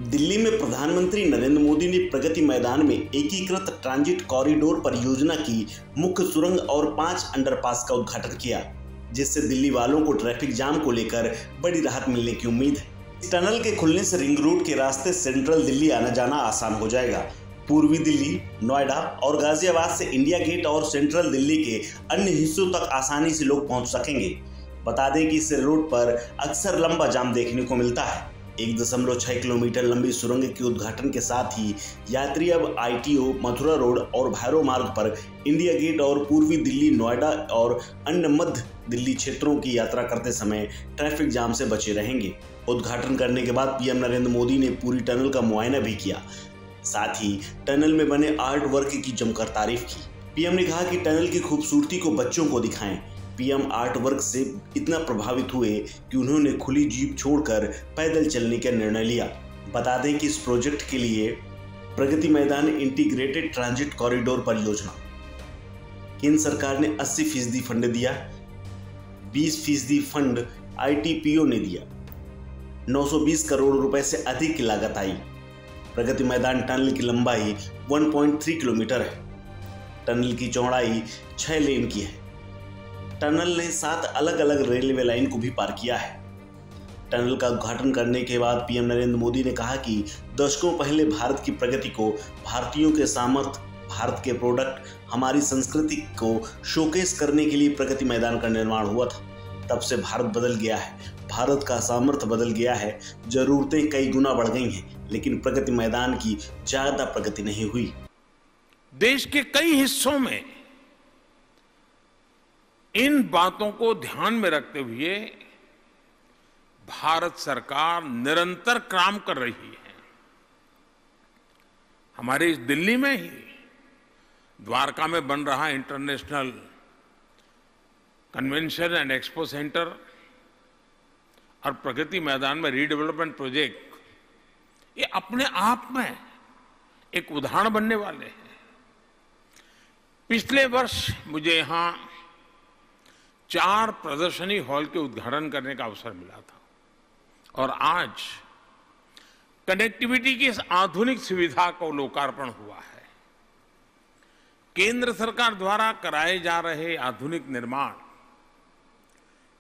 दिल्ली में प्रधानमंत्री नरेंद्र मोदी ने प्रगति मैदान में एकीकृत ट्रांजिट कॉरिडोर परियोजना की मुख्य सुरंग और 5 अंडरपास का उद्घाटन किया, जिससे दिल्ली वालों को ट्रैफिक जाम को लेकर बड़ी राहत मिलने की उम्मीद है। इस टनल के खुलने से रिंग रोड के रास्ते सेंट्रल दिल्ली आना जाना आसान हो जाएगा। पूर्वी दिल्ली, नोएडा और गाजियाबाद से इंडिया गेट और सेंट्रल दिल्ली के अन्य हिस्सों तक आसानी से लोग पहुंच सकेंगे। बता दें कि इस रोड पर अक्सर लंबा जाम देखने को मिलता है। 1.6 किलोमीटर लंबी सुरंग के उद्घाटन के साथ ही यात्री अब ITO, मथुरा रोड और भैरव मार्ग पर इंडिया गेट और पूर्वी दिल्ली, नोएडा और अन्य मध्य दिल्ली क्षेत्रों की यात्रा करते समय ट्रैफिक जाम से बचे रहेंगे। उद्घाटन करने के बाद PM नरेंद्र मोदी ने पूरी टनल का मुआयना भी किया, साथ ही टनल में बने आर्ट वर्क की जमकर तारीफ की। PM ने कहा कि टनल की खूबसूरती को बच्चों को दिखाएं। PM आर्ट वर्क से इतना प्रभावित हुए कि उन्होंने खुली जीप छोड़कर पैदल चलने का निर्णय लिया। बता दें कि इस प्रोजेक्ट के लिए Pragati Maidan integrated transit corridor परियोजना केंद्र सरकार ने 80% फंड दिया, 20% फंड ITPO ने दिया। 920 करोड़ रुपए से अधिक की लागत आई। प्रगति मैदान टनल की लंबाई 1.3 किलोमीटर है। टनल की चौड़ाई 6 लेन की है। टनल ने 7 अलग अलग रेलवे लाइन को भी पार किया है। टनल का उद्घाटन करने के बाद PM नरेंद्र मोदी ने कहा कि दशकों पहले भारत की प्रगति को, भारतीयों के सामर्थ्य, भारत के प्रोडक्ट, हमारी संस्कृति को शोकेस करने के लिए प्रगति मैदान का निर्माण हुआ था। तब से भारत बदल गया है, भारत का सामर्थ्य बदल गया है। जरूरतें कई गुना बढ़ गई हैं, लेकिन प्रगति मैदान की ज्यादा प्रगति नहीं हुई। देश के कई हिस्सों में इन बातों को ध्यान में रखते हुए भारत सरकार निरंतर काम कर रही है। हमारे इस दिल्ली में ही द्वारका में बन रहा international convention and expo centre और प्रगति मैदान में रीडेवलपमेंट प्रोजेक्ट, ये अपने आप में एक उदाहरण बनने वाले हैं। पिछले वर्ष मुझे यहां 4 प्रदर्शनी हॉल के उद्घाटन करने का अवसर मिला था और आज कनेक्टिविटी की इस आधुनिक सुविधा को लोकार्पण हुआ है। केंद्र सरकार द्वारा कराए जा रहे आधुनिक निर्माण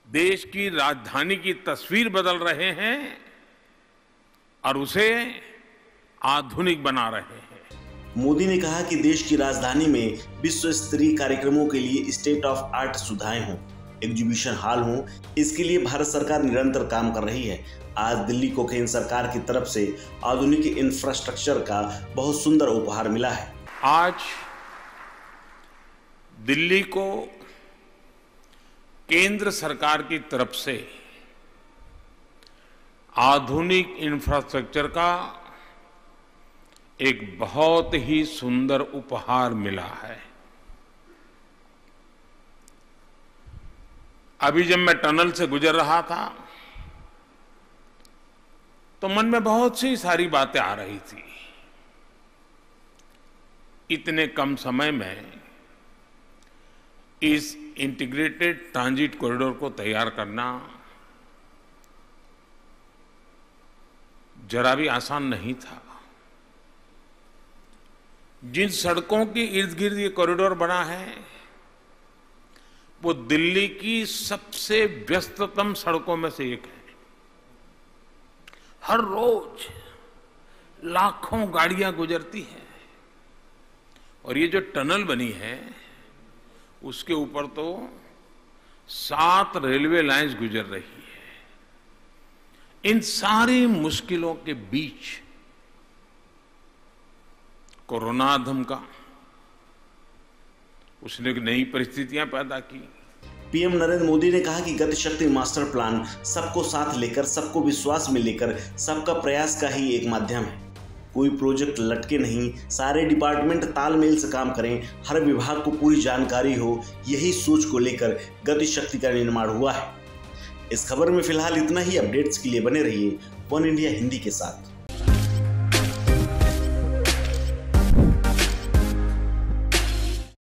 देश की राजधानी की तस्वीर बदल रहे हैं और उसे आधुनिक बना रहे हैं। मोदी ने कहा कि देश की राजधानी में विश्व स्तरीय कार्यक्रमों के लिए स्टेट ऑफ आर्ट सुविधाएं हों, एग्जीबिशन हॉल हों। इसके लिए भारत सरकार निरंतर काम कर रही है। आज दिल्ली को केंद्र सरकार की तरफ से आधुनिक इंफ्रास्ट्रक्चर का बहुत सुंदर उपहार मिला है। आज दिल्ली को केंद्र सरकार की तरफ से आधुनिक इंफ्रास्ट्रक्चर का एक बहुत ही सुंदर उपहार मिला है। अभी जब मैं टनल से गुजर रहा था तो मन में बहुत सी सारी बातें आ रही थी। इतने कम समय में इस इंटीग्रेटेड ट्रांजिट कॉरिडोर को तैयार करना जरा भी आसान नहीं था। जिन सड़कों के इर्द गिर्द ये कॉरिडोर बना है वो दिल्ली की सबसे व्यस्ततम सड़कों में से एक है। हर रोज लाखों गाड़ियां गुजरती हैं और ये जो टनल बनी है उसके ऊपर तो 7 रेलवे लाइंस गुजर रही है। इन सारी मुश्किलों के बीच कोरोना धमका, उसने नई परिस्थितियां पैदा की। PM नरेंद्र मोदी ने कहा कि गति शक्ति मास्टर प्लान सबको साथ लेकर, सबको विश्वास में लेकर, सबका प्रयास का ही एक माध्यम है। कोई प्रोजेक्ट लटके नहीं, सारे डिपार्टमेंट तालमेल से काम करें, हर विभाग को पूरी जानकारी हो, यही सोच को लेकर गति शक्ति का निर्माण हुआ है। इस खबर में फिलहाल इतना ही। अपडेट्स के लिए बने रहिए वन इंडिया हिंदी के साथ।